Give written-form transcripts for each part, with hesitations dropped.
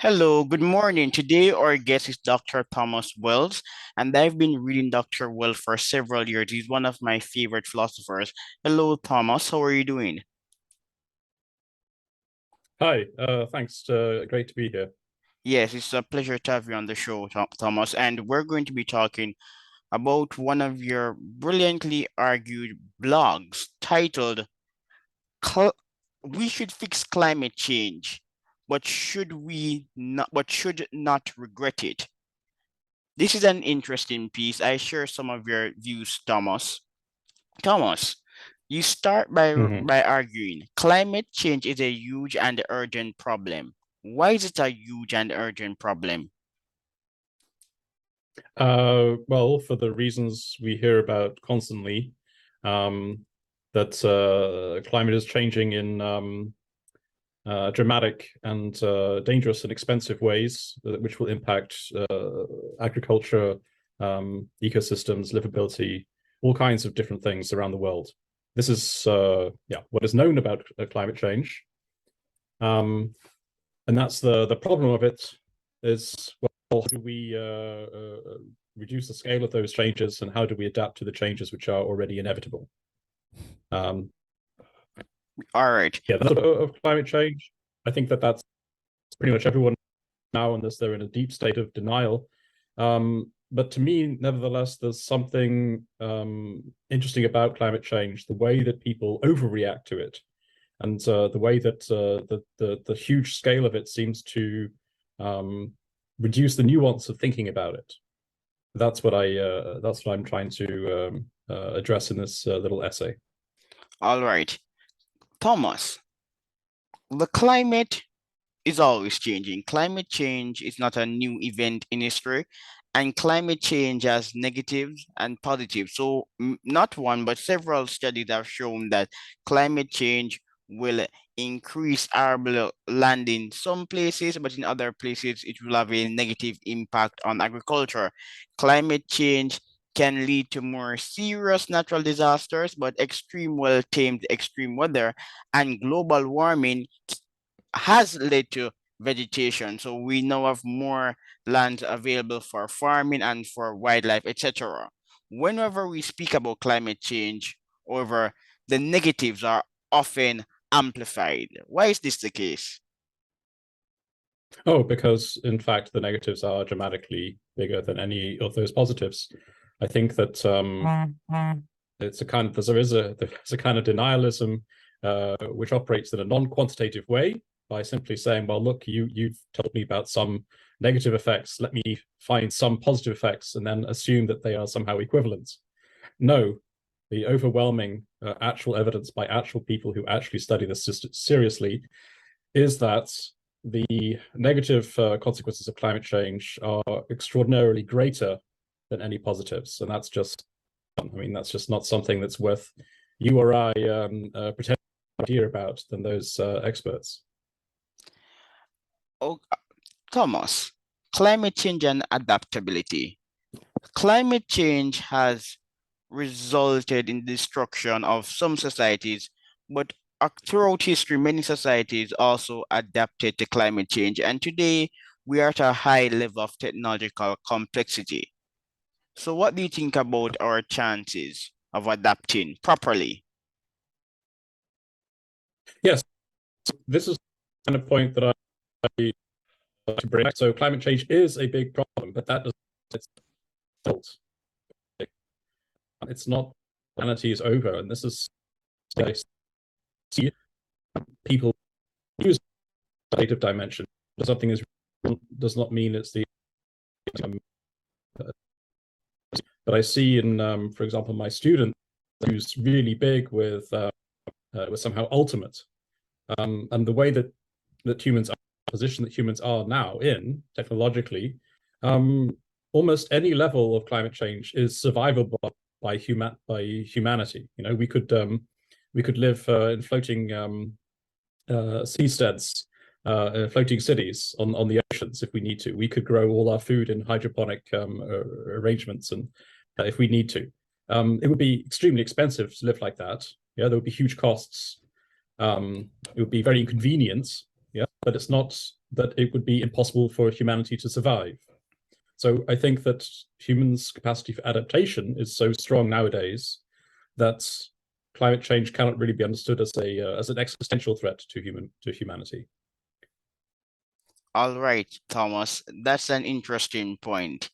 Hello, good morning. Today, our guest is Dr. Thomas Wells, and I've been reading Dr. Wells for several years. He's one of my favorite philosophers. Hello, Thomas. How are you doing? Hi, thanks. Great to be here. Yes, it's a pleasure to have you on the show, Thomas. And we're going to be talking about one of your brilliantly argued blogs titled Cl- "We Should Fix Climate Change, but should not regret it." This is an interesting piece. I share some of your views, Thomas. Thomas, you start Mhm. by arguing climate change is a huge and urgent problem. Why is it a huge and urgent problem? Well, for the reasons we hear about constantly, um, that climate is changing in dramatic and dangerous and expensive ways, which will impact agriculture, ecosystems, livability, all kinds of different things around the world. This is yeah, what is known about climate change. Um, and that's the problem of it is, well, how do we reduce the scale of those changes, and how do we adapt to the changes which are already inevitable? um, All right. yeah, that's of climate change. I think that's pretty much everyone now, unless they're in a deep state of denial. But to me, nevertheless, there's something interesting about climate change, the way that people overreact to it, and the way that the huge scale of it seems to um, reduce the nuance of thinking about it. That's what I'm trying to address in this little essay. All right. Thomas, the climate is always changing. Climate change is not a new event in history, and climate change has negatives and positives. So, not one, but several studies have shown that climate change will increase arable land in some places, but in other places, it will have a negative impact on agriculture. Climate change can lead to more serious natural disasters, but extreme, well-tamed extreme weather and global warming has led to vegetation. So we now have more land available for farming and for wildlife, etc. Whenever we speak about climate change, however, the negatives are often amplified. Why is this the case? Oh, because in fact the negatives are dramatically bigger than any of those positives. I think that it's a kind of there's a kind of denialism which operates in a non-quantitative way by simply saying, well, look, you've told me about some negative effects, let me find some positive effects and then assume that they are somehow equivalent. No, the overwhelming actual evidence by actual people who actually study this seriously is that the negative consequences of climate change are extraordinarily greater than any positives, and that's just not something that's worth you or I pretending idea about than those experts. Oh, Thomas, climate change and adaptability. Climate change has resulted in destruction of some societies, but throughout history, many societies also adapted to climate change. And today, we are at a high level of technological complexity. So, what do you think about our chances of adapting properly? Yes, this is the kind of point that I like to bring back. So climate change is a big problem, but that doesn't. It's not humanity is over, and this is I see people use creative dimension. Something is does not mean it's the um, but I see in for example my student who's really big with somehow ultimate and the way that humans are position that humans are now in technologically, um, almost any level of climate change is survivable by humanity. You know, we could live in floating seasteads, floating cities on the oceans if we need to. We could grow all our food in hydroponic arrangements, and if we need to, it would be extremely expensive to live like that. Yeah, there would be huge costs. It would be very inconvenient. Yeah, but it's not that it would be impossible for humanity to survive. So I think that humans' capacity for adaptation is so strong nowadays that climate change cannot really be understood as an existential threat to humanity. All right, Thomas, that's an interesting point.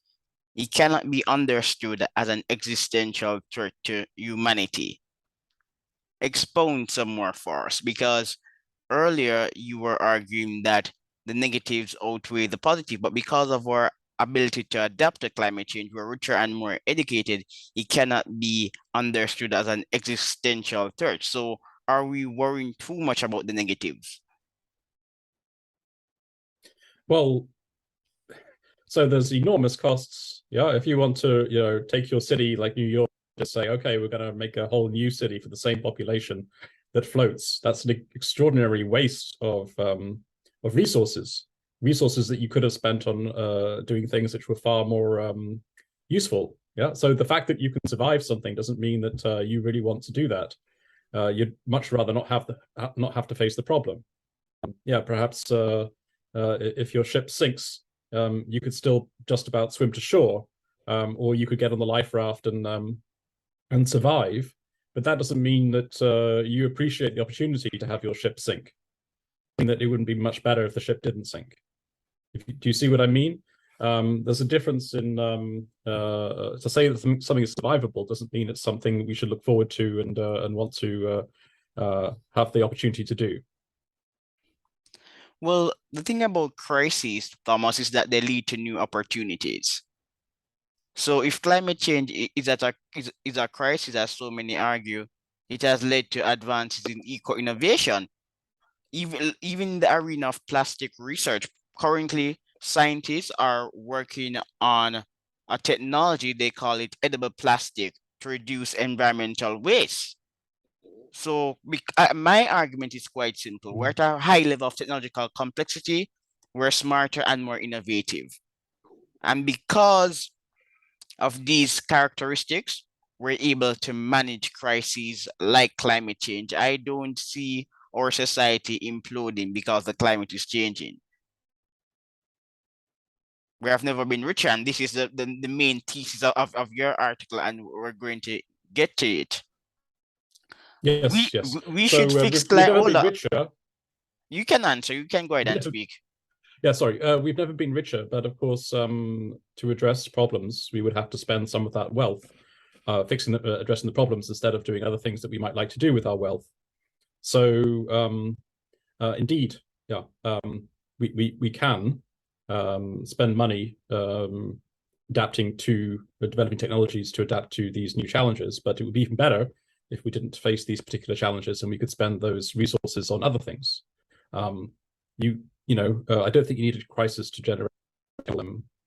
It cannot be understood as an existential threat to humanity. Expound some more for us, because earlier you were arguing that the negatives outweigh the positive, but because of our ability to adapt to climate change, we're richer and more educated, it cannot be understood as an existential threat. So are we worrying too much about the negatives? Well, so there's enormous costs. Yeah, if you want to, take your city like New York, just say, okay, we're going to make a whole new city for the same population that floats. That's an extraordinary waste of resources that you could have spent on doing things which were far more useful. Yeah. So the fact that you can survive something doesn't mean that you really want to do that. You'd much rather not have to face the problem. Yeah, perhaps if your ship sinks, you could still just about swim to shore, or you could get on the life raft and survive. But that doesn't mean that you appreciate the opportunity to have your ship sink. I mean that it wouldn't be much better if the ship didn't sink. Do you see what I mean? There's a difference in to say that something is survivable doesn't mean it's something we should look forward to and want to have the opportunity to do. Well, the thing about crises, Thomas, is that they lead to new opportunities. So if climate change is a crisis, as so many argue, it has led to advances in eco-innovation. Even in the arena of plastic research, currently scientists are working on a technology, they call it edible plastic, to reduce environmental waste. So my argument is quite simple. We're at a high level of technological complexity, we're smarter and more innovative. And because of these characteristics, we're able to manage crises like climate change. I don't see our society imploding because the climate is changing. We have never been richer, and this is the main thesis of your article, and we're going to get to it. Yes, yes. We should fix climate. Hold on. You can answer. You can go ahead and speak. Yeah, sorry. We've never been richer, but of course, to address problems, we would have to spend some of that wealth addressing the problems instead of doing other things that we might like to do with our wealth. So, indeed, yeah, we can spend money adapting to developing technologies to adapt to these new challenges, but it would be even better if we didn't face these particular challenges and we could spend those resources on other things. I don't think you need a crisis to generate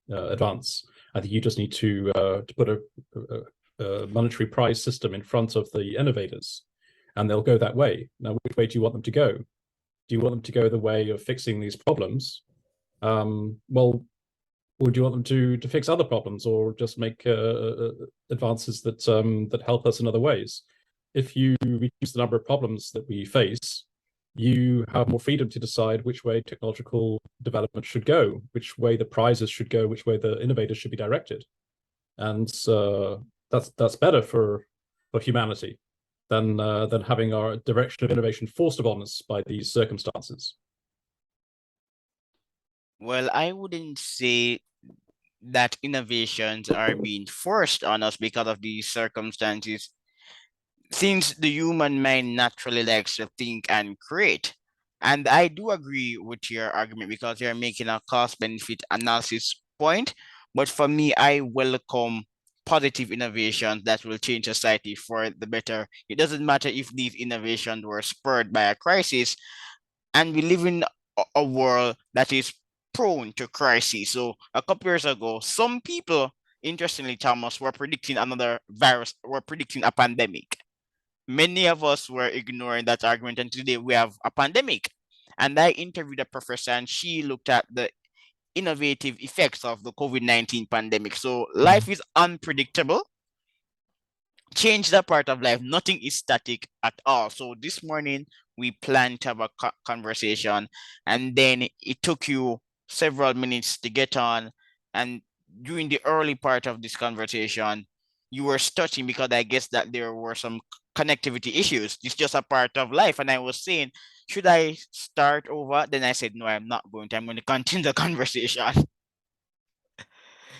advance. I think you just need to put a monetary prize system in front of the innovators, and they'll go that way. Now, which way do you want them to go? Do you want them to go the way of fixing these problems? Or do you want them to fix other problems, or just make advances that help us in other ways? If you reduce the number of problems that we face, you have more freedom to decide which way technological development should go, which way the prizes should go, which way the innovators should be directed. And that's better for humanity than having our direction of innovation forced upon us by these circumstances. Well, I wouldn't say that innovations are being forced on us because of these circumstances, since the human mind naturally likes to think and create. And I do agree with your argument because you're making a cost benefit analysis point. But for me, I welcome positive innovations that will change society for the better. It doesn't matter if these innovations were spurred by a crisis, and we live in a world that is prone to crisis. So a couple years ago, some people, interestingly, Thomas, were predicting another virus, were predicting a pandemic. Many of us were ignoring that argument, and today we have a pandemic. And I interviewed a professor, and she looked at the innovative effects of the COVID-19 pandemic. So life is unpredictable. Change that part of life. Nothing is static at all. So this morning we planned to have a conversation, and then it took you several minutes to get on, and during the early part of this conversation, you were stuttering because I guess that there were some connectivity issues. It's just a part of life. And I was saying, should I start over? Then I said, no, I'm not going to. I'm going to continue the conversation.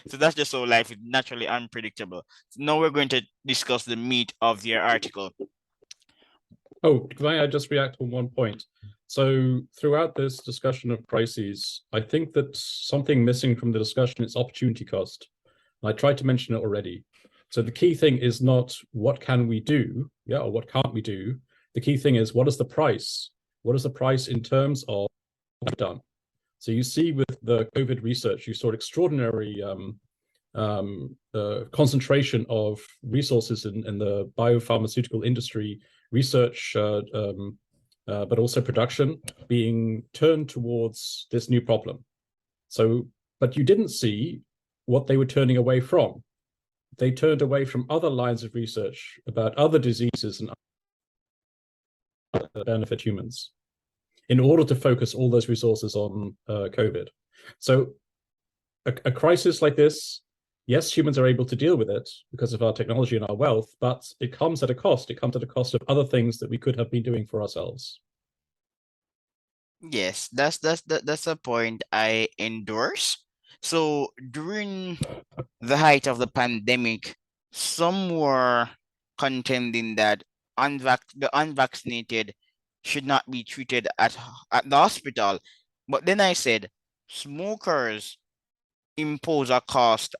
So that's just so life is naturally unpredictable. So now we're going to discuss the meat of your article. Oh, can I just react on one point? So throughout this discussion of crises, I think that something missing from the discussion is opportunity cost. I tried to mention it already. So the key thing is not what can we do, yeah, or what can't we do. The key thing is what is the price? What is the price in terms of what we've done? So you see with the COVID research, you saw extraordinary concentration of resources in the biopharmaceutical industry, research, but also production being turned towards this new problem. So, but you didn't see what they were turning away from. They turned away from other lines of research about other diseases and benefit humans in order to focus all those resources on COVID. So a crisis like this, yes, humans are able to deal with it because of our technology and our wealth, but it comes at a cost. It comes at a cost of other things that we could have been doing for ourselves. Yes, that's a point I endorse. So during the height of the pandemic, some were contending that the unvaccinated should not be treated at the hospital. But then I said, smokers impose a cost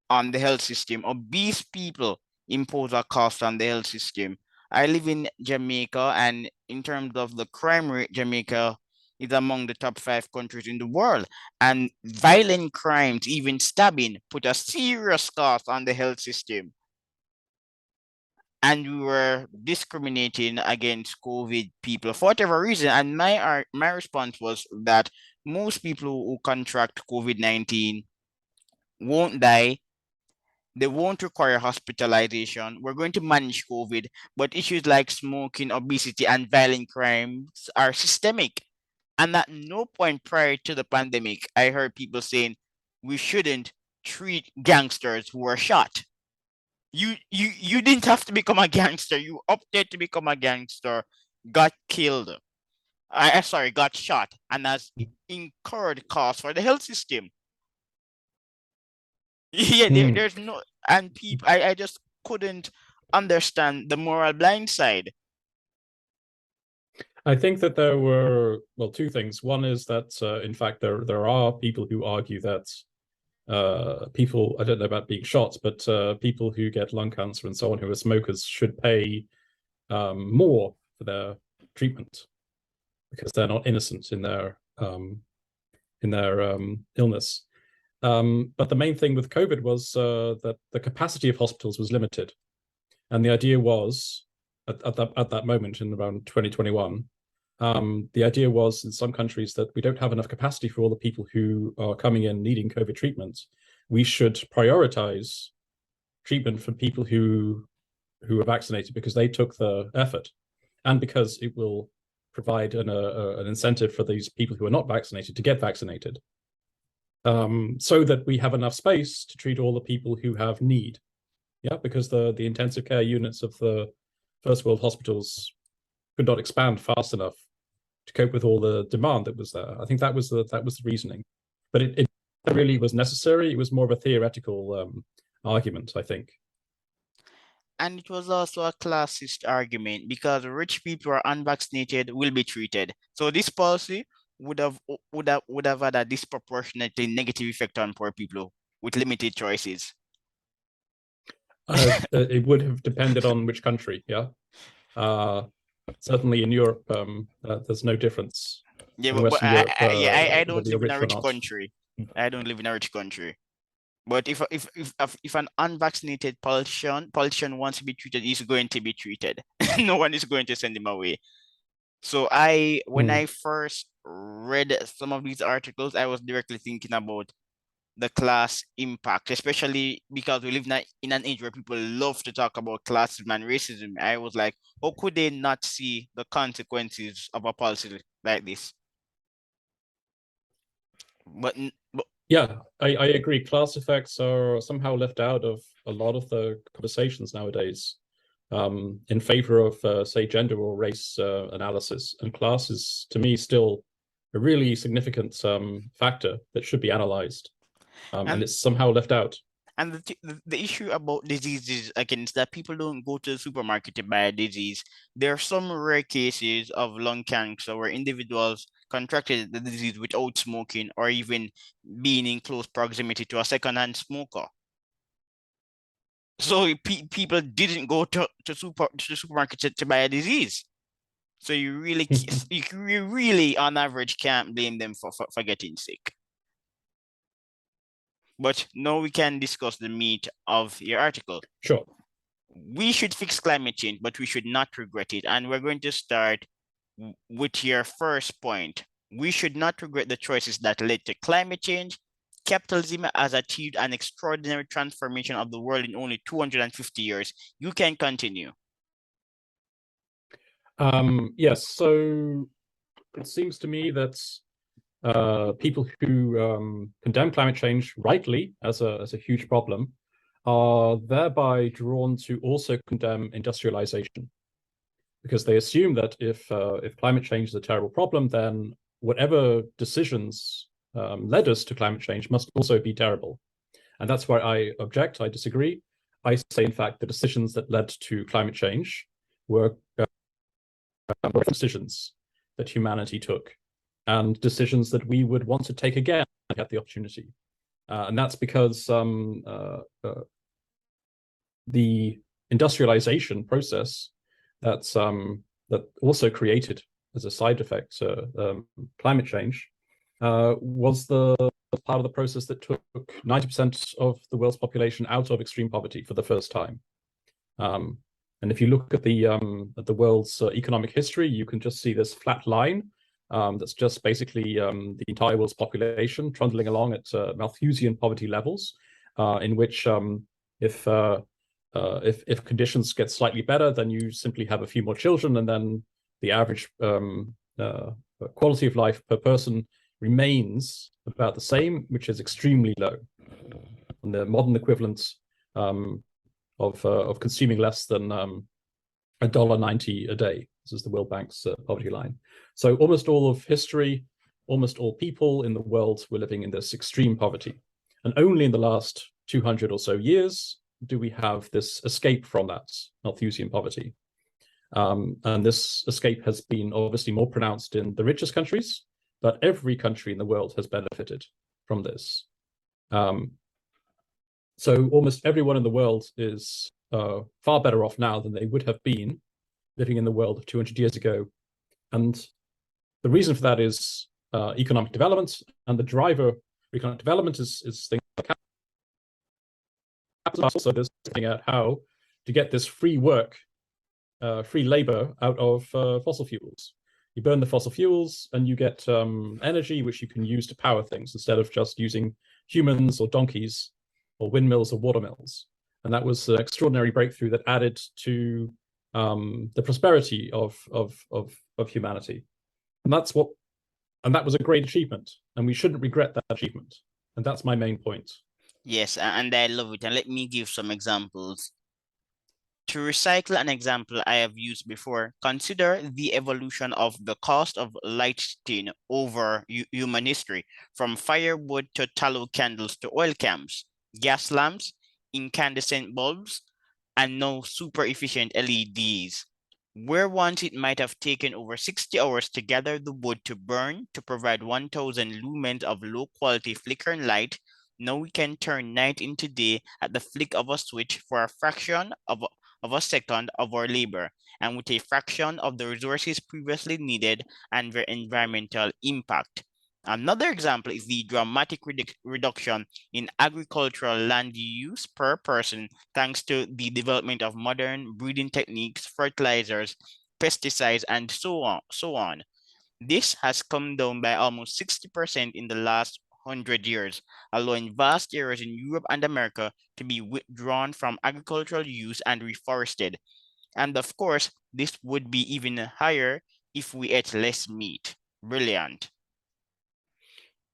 on the health system. Obese people impose a cost on the health system. I live in Jamaica, and in terms of the crime rate, Jamaica is among the top 5 countries in the world. And violent crimes, even stabbing, put a serious cost on the health system. And we were discriminating against COVID people for whatever reason. And my response was that most people who contract COVID-19 won't die. They won't require hospitalization. We're going to manage COVID, but issues like smoking, obesity, and violent crimes are systemic. And at no point prior to the pandemic, I heard people saying we shouldn't treat gangsters who were shot. You didn't have to become a gangster. You opted to become a gangster, got killed. Got shot, and has incurred costs for the health system. Yeah, there's no, and people, I just couldn't understand the moral blind side. I think that there were, well, two things. One is that, in fact, there are people who argue that people, I don't know about being shot, but people who get lung cancer and so on who are smokers should pay more for their treatment because they're not innocent in their illness. But the main thing with COVID was that the capacity of hospitals was limited. And the idea was, at that moment in around 2021, the idea was in some countries that we don't have enough capacity for all the people who are coming in needing COVID treatment. We should prioritize treatment for people who are vaccinated because they took the effort and because it will provide an incentive for these people who are not vaccinated to get vaccinated. So that we have enough space to treat all the people who have need. Yeah, because the intensive care units of the first world hospitals could not expand fast enough to cope with all the demand that was there. I think that was the reasoning, but it really was necessary. It was more of a theoretical argument, I think. And it was also a classist argument because rich people who are unvaccinated will be treated. So this policy would have had a disproportionately negative effect on poor people with limited choices. It would have depended on which country, yeah. Certainly in Europe, there's no difference. Yeah, in but Western Europe, I don't whether you're live in a rich or rich not. country. I don't live in a rich country. But if an unvaccinated politician wants to be treated, he's going to be treated. No one is going to send him away. So when I first read some of these articles, I was directly thinking about the class impact, especially because we live in an age where people love to talk about classism and racism. I was like, how could they not see the consequences of a policy like this? But Yeah, I agree. Class effects are somehow left out of a lot of the conversations nowadays, in favor of, say, gender or race analysis. And class is, to me, still a really significant factor that should be analyzed, and and it's somehow left out. And the issue about diseases again is that people don't go to the supermarket to buy a disease. There are some rare cases of lung cancer where individuals contracted the disease without smoking or even being in close proximity to a secondhand smoker. So people didn't go to the supermarket to buy a disease. So you really you really on average can't blame them for getting sick. But now we can discuss the meat of your article. Sure. We should fix climate change, but we should not regret it. And we're going to start with your first point. We should not regret the choices that led to climate change. Capitalism has achieved an extraordinary transformation of the world in only 250 years. You can continue. Yes, so it seems to me that people who condemn climate change rightly as a huge problem are thereby drawn to also condemn industrialization, because they assume that if climate change is a terrible problem, then whatever decisions led us to climate change must also be terrible. And that's where I object. I disagree. I say, in fact, the decisions that led to climate change were decisions that humanity took, and decisions that we would want to take again if we had the opportunity. And that's because the industrialization process that also created as a side effect climate change was the part of the process that took 90% of the world's population out of extreme poverty for the first time. And if you look at the world's economic history, you can just see this flat line that's just basically the entire world's population trundling along at Malthusian poverty levels, in which if conditions get slightly better, then you simply have a few more children, and then the average quality of life per person remains about the same, which is extremely low. And the modern equivalent of consuming less than $1.90 a day. This is the World Bank's poverty line. So almost all of history, almost all people in the world were living in this extreme poverty. And only in the last 200 or so years do we have this escape from that Malthusian poverty. And this escape has been obviously more pronounced in the richest countries, but every country in the world has benefited from this. So almost everyone in the world is far better off now than they would have been living in the world of 200 years ago. And the reason for that is economic development, and the driver of economic development is things like capital. So there's looking at how to get this free work, free labor out of fossil fuels. You burn the fossil fuels and you get energy which you can use to power things instead of just using humans or donkeys or windmills or watermills. And that was an extraordinary breakthrough that added to the prosperity of humanity. And that was a great achievement, and we shouldn't regret that achievement. And that's my main point. Yes, and I love it. And let me give some examples. To recycle an example I have used before, consider the evolution of the cost of lighting over human history, from firewood to tallow candles to oil lamps, gas lamps, incandescent bulbs, and now super efficient LEDs. Where once it might have taken over 60 hours to gather the wood to burn to provide 1,000 lumens of low quality flickering light, now we can turn night into day at the flick of a switch for a fraction of a second of our labor, and with a fraction of the resources previously needed and their environmental impact. Another example is the dramatic reduction in agricultural land use per person thanks to the development of modern breeding techniques, fertilizers, pesticides, and so on. This has come down by almost 60% in the last 100 years, allowing vast areas in Europe and America to be withdrawn from agricultural use and reforested. And of course, this would be even higher if we ate less meat. Brilliant.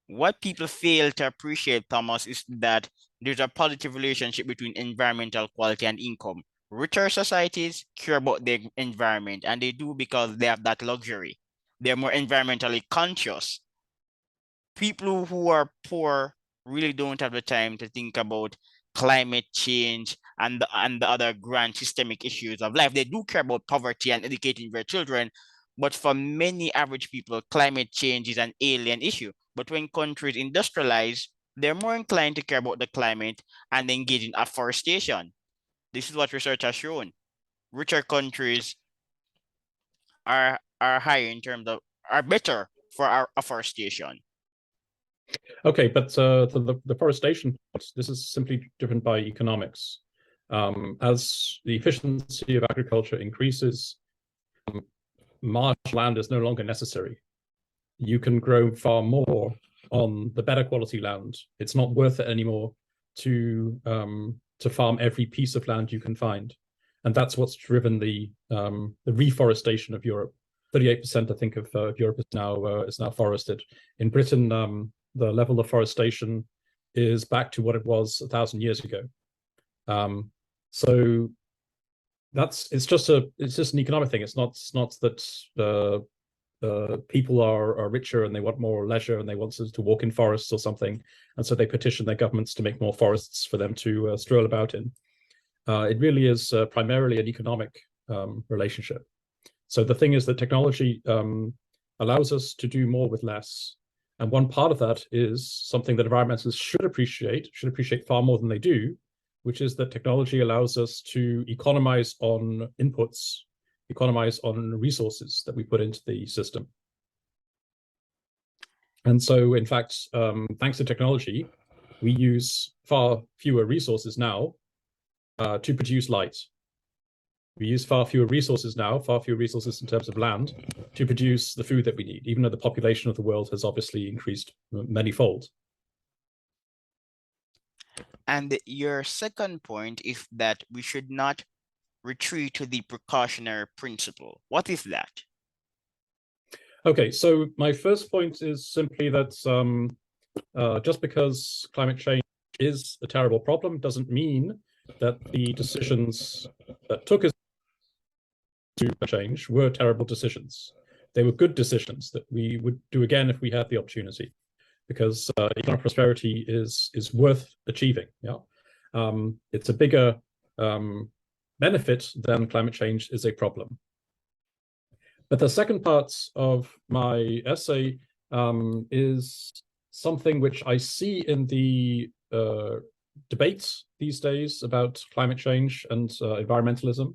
What people fail to appreciate, Thomas, is that there's a positive relationship between environmental quality and income. Richer societies care about their environment, and they do because they have that luxury. They're more environmentally conscious. People who are poor really don't have the time to think about climate change and the other grand systemic issues of life. They do care about poverty and educating their children, but for many average people, climate change is an alien issue. But when countries industrialize, they're more inclined to care about the climate and engage in afforestation. This is what research has shown. Richer countries are higher in terms of are better for our afforestation. Okay, but the deforestation, this is simply driven by economics. As the efficiency of agriculture increases, marsh land is no longer necessary. You can grow far more on the better quality land. It's not worth it anymore to farm every piece of land you can find, and that's what's driven the reforestation of Europe. 38%, I think, of Europe is now forested. In Britain, the level of forestation is back to what it was 1,000 years ago. So it's just an economic thing. It's not that people are richer and they want more leisure and they want to walk in forests or something, and so they petition their governments to make more forests for them to stroll about in. It really is primarily an economic relationship. So the thing is that technology allows us to do more with less. And one part of that is something that environmentalists should appreciate far more than they do, which is that technology allows us to economize on inputs, economize on resources that we put into the system. And so, in fact, thanks to technology, we use far fewer resources now to produce light. We use far fewer resources now, far fewer resources in terms of land, to produce the food that we need, even though the population of the world has obviously increased manyfold. And your second point is that we should not retreat to the precautionary principle. What is that? Okay, so my first point is simply that just because climate change is a terrible problem doesn't mean that the decisions that took us to change were terrible decisions. They were good decisions that we would do again if we had the opportunity, because economic prosperity is worth achieving. Yeah, it's a bigger benefit than climate change is a problem. But the second part of my essay is something which I see in the debates these days about climate change and environmentalism,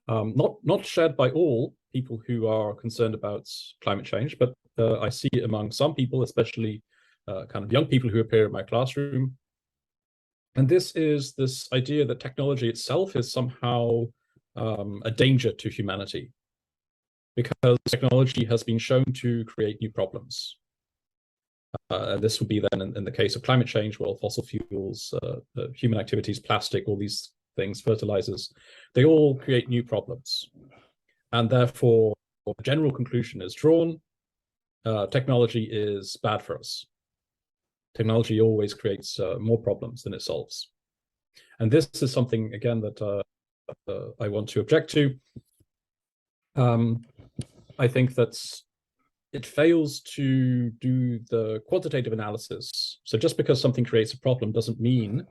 not shared by all people who are concerned about climate change, but I see it among some people, especially kind of young people who appear in my classroom. And this is this idea that technology itself is somehow a danger to humanity, because technology has been shown to create new problems. This would be then in the case of climate change, well, fossil fuels, human activities, plastic, all these things, fertilizers, they all create new problems. And therefore, the general conclusion is drawn, technology is bad for us. Technology always creates more problems than it solves. And this is something, again, that I want to object to. I think that it fails to do the quantitative analysis. So just because something creates a problem doesn't mean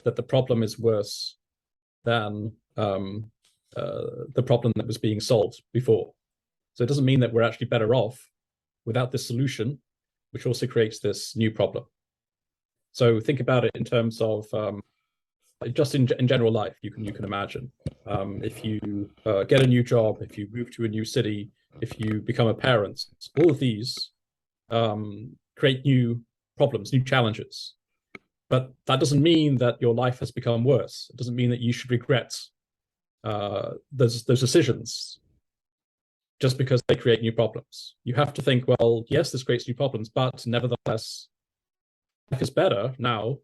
that the problem is worse than the problem that was being solved before. So it doesn't mean that we're actually better off without this solution, which also creates this new problem. So think about it in terms of just in general life. You can imagine if you get a new job, if you move to a new city, if you become a parent, all of these create new problems, new challenges. But that doesn't mean that your life has become worse. It doesn't mean that you should regret those decisions just because they create new problems. You have to think, well, yes, this creates new problems, but nevertheless, life is better now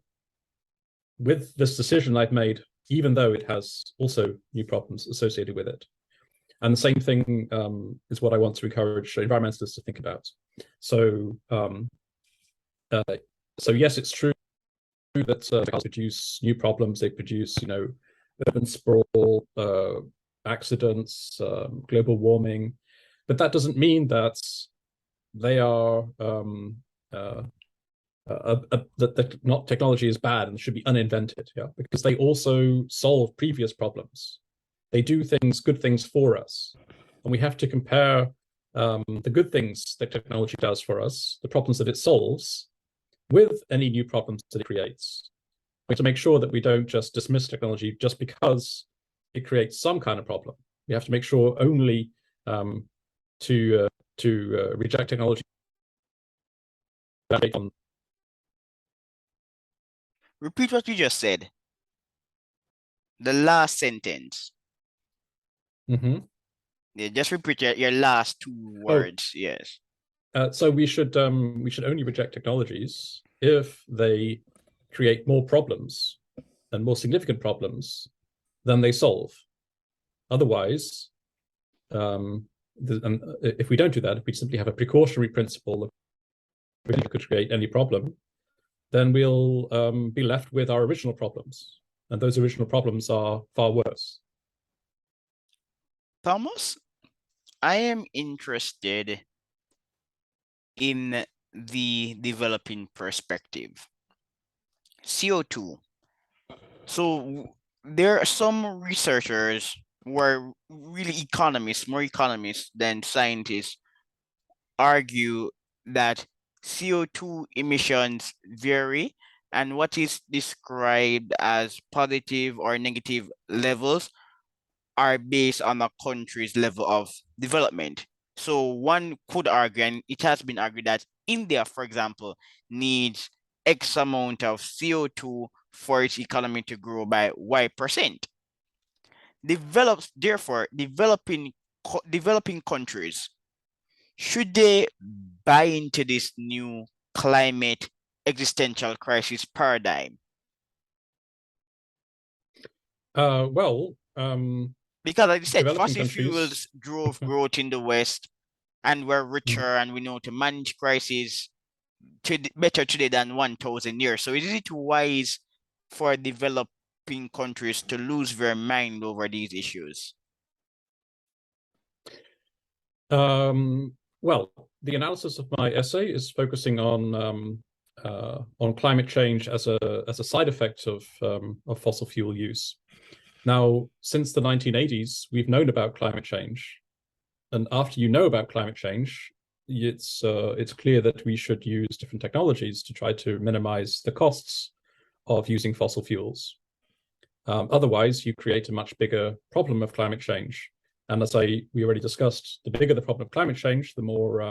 with this decision I've made, even though it has also new problems associated with it. And the same thing is what I want to encourage environmentalists to think about. So, so yes, it's true that cars produce new problems. They produce, urban sprawl, accidents, global warming, but that doesn't mean that they are that not technology is bad and should be uninvented. Yeah, because they also solve previous problems. They do good things for us, and we have to compare the good things that technology does for us, the problems that it solves, with any new problems that it creates. We have to make sure that we don't just dismiss technology just because it creates some kind of problem. We have to make sure only to reject technology based on. Repeat what you just said. The last sentence. Yeah, just repeat your last two words. Yes. So we should only reject technologies if they create more problems and more significant problems than they solve. Otherwise, if we don't do that, if we simply have a precautionary principle of we could create any problem, then we'll be left with our original problems, and those original problems are far worse. Thomas, I am interested in the developing perspective. CO2. So there are some researchers who are really more economists than scientists, argue that CO2 emissions vary, and what is described as positive or negative levels are based on a country's level of development. So one could argue, and it has been argued, that India, for example, needs X amount of CO2 for its economy to grow by Y%. Therefore, developing countries, should they buy into this new climate existential crisis paradigm? Because like you said, fossil fuels drove growth in the West, and we're richer and we know to manage crises better today than 1,000 years. So is it wise for developing countries to lose their mind over these issues? Well, the analysis of my essay is focusing on climate change as a side effect of fossil fuel use. Now, since the 1980s, we've known about climate change, and after you know about climate change, it's clear that we should use different technologies to try to minimize the costs of using fossil fuels. Otherwise, you create a much bigger problem of climate change. And as we already discussed, the bigger the problem of climate change, the more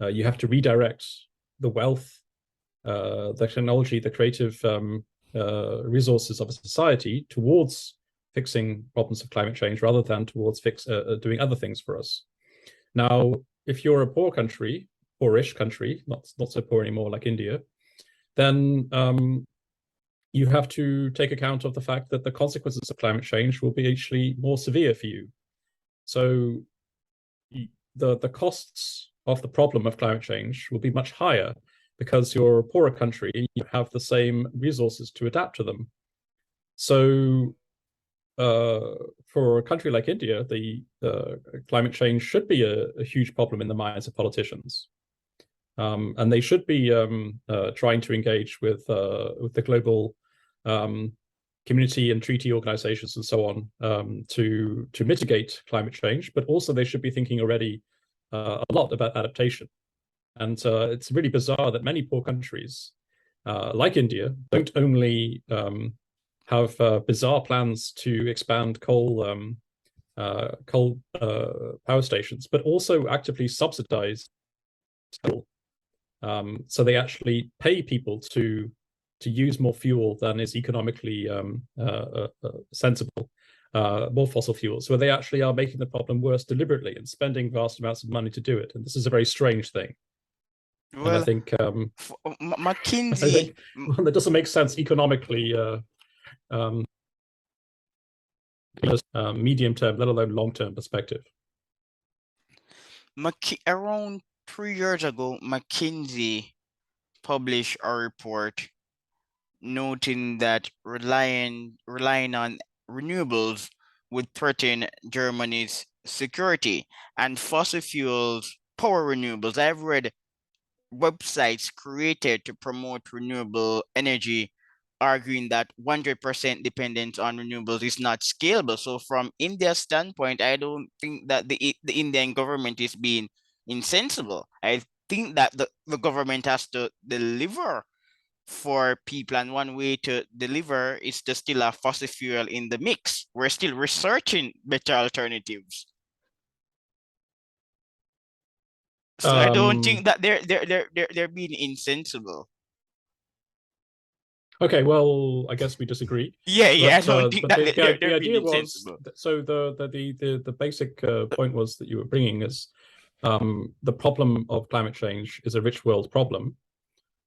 you have to redirect the wealth, the technology, the creative resources of a society towards fixing problems of climate change rather than towards doing other things for us. Now, if you're a poorish country, not so poor anymore like India, then you have to take account of the fact that the consequences of climate change will be actually more severe for you. So the costs of the problem of climate change will be much higher because you're a poorer country and you have the same resources to adapt to them. So for a country like India, the climate change should be a huge problem in the minds of politicians. And they should be trying to engage with the global community and treaty organizations and so on to mitigate climate change, but also they should be thinking already a lot about adaptation. And it's really bizarre that many poor countries, like India, don't only have bizarre plans to expand coal power stations, but also actively subsidize coal. So they actually pay people to use more fuel than is economically sensible, more fossil fuels, where they actually are making the problem worse deliberately and spending vast amounts of money to do it. And this is a very strange thing. And I Well, think I McKinsey, think one that doesn't make sense economically, medium term, let alone long term perspective. Around 3 years ago, McKinsey published a report noting that relying on renewables would threaten Germany's security and fossil fuels power renewables. I've read websites created to promote renewable energy arguing that 100% dependence on renewables is not scalable. So from India's standpoint, I don't think that the Indian government is being insensible. I think that the government has to deliver for people, and one way to deliver is to still have fossil fuel in the mix. We're still researching better alternatives. So I don't think that they're being insensible. Okay, well, I guess we disagree. Yeah, But, I don't think that they're the idea being was insensible. so the basic point was that you were bringing is the problem of climate change is a rich world problem,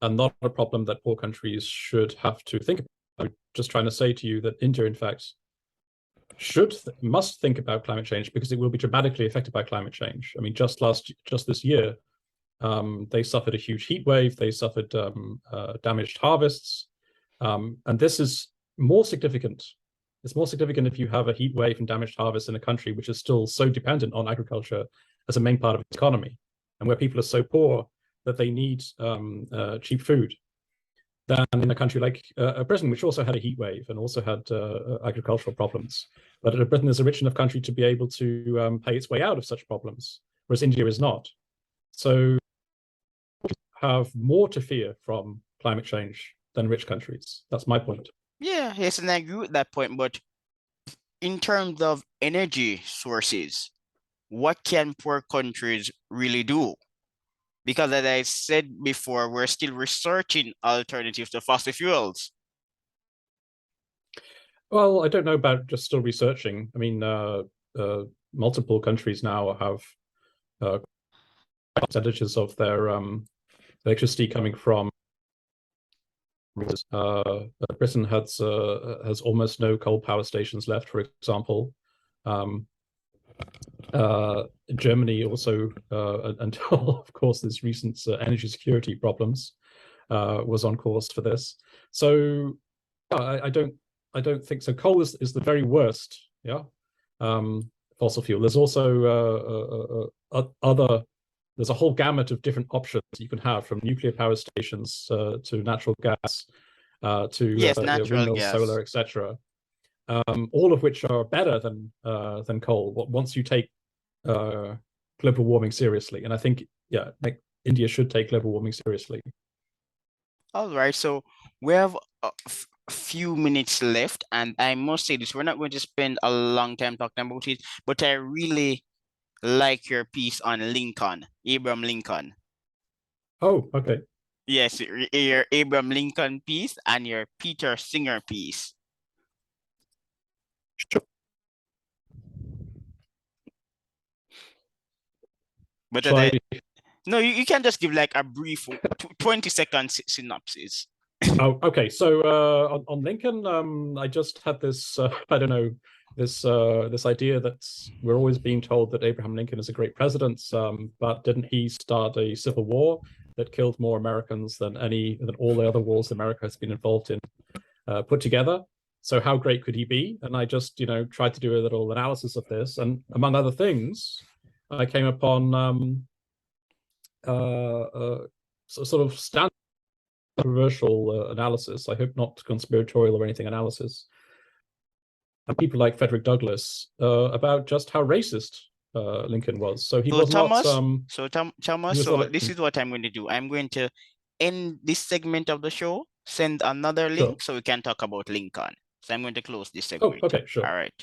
and not a problem that poor countries should have to think about. I'm just trying to say to you that India, in fact, must think about climate change because it will be dramatically affected by climate change. I mean, just this year, they suffered a huge heat wave. They suffered damaged harvests. And this is more significant. It's more significant if you have a heat wave and damaged harvest in a country which is still so dependent on agriculture as a main part of its economy, and where people are so poor that they need cheap food, than in a country like Britain, which also had a heat wave and also had agricultural problems. But Britain is a rich enough country to be able to pay its way out of such problems, whereas India is not. So have more to fear from climate change than rich countries. That's my point. Yeah, yes, and I agree with that point. But in terms of energy sources, what can poor countries really do? Because as I said before, we're still researching alternatives to fossil fuels. Well, I don't know about just still researching. I mean, multiple countries now have percentages of their electricity coming from. Britain has almost no coal power stations left, for example. Germany also, until of course this recent energy security problems, was on course for this. So I don't think so. Coal is the very worst. Yeah, fossil fuel. There's also there's a whole gamut of different options you can have, from nuclear power stations to natural gas to Yes, natural windmills, gas. solar, etc. All of which are better than coal once you take global warming seriously. And I think, yeah, like India should take global warming seriously. All right, so we have a few minutes left, and I must say this, we're not going to spend a long time talking about it, but I really like your piece on Lincoln, Abraham Lincoln. Oh, okay. Yes, your Abraham Lincoln piece and your Peter Singer piece. Sure. But no, you can just give like a brief 20-second synopsis. Oh, okay. So on Lincoln, I just had this I don't know, this idea that we're always being told that Abraham Lincoln is a great president, but didn't he start a civil war that killed more Americans than all the other wars America has been involved in put together? So how great could he be? And I just tried to do a little analysis of this, and among other things, I came upon sort of standard controversial analysis. I hope not conspiratorial or anything analysis. And people like Frederick Douglass about just how racist Lincoln was. So he was Thomas, not. Thomas. So this is what I'm going to do. I'm going to end this segment of the show. Send another link so we can talk about Lincoln. So I'm going to close this segment. Oh, okay, sure. All right.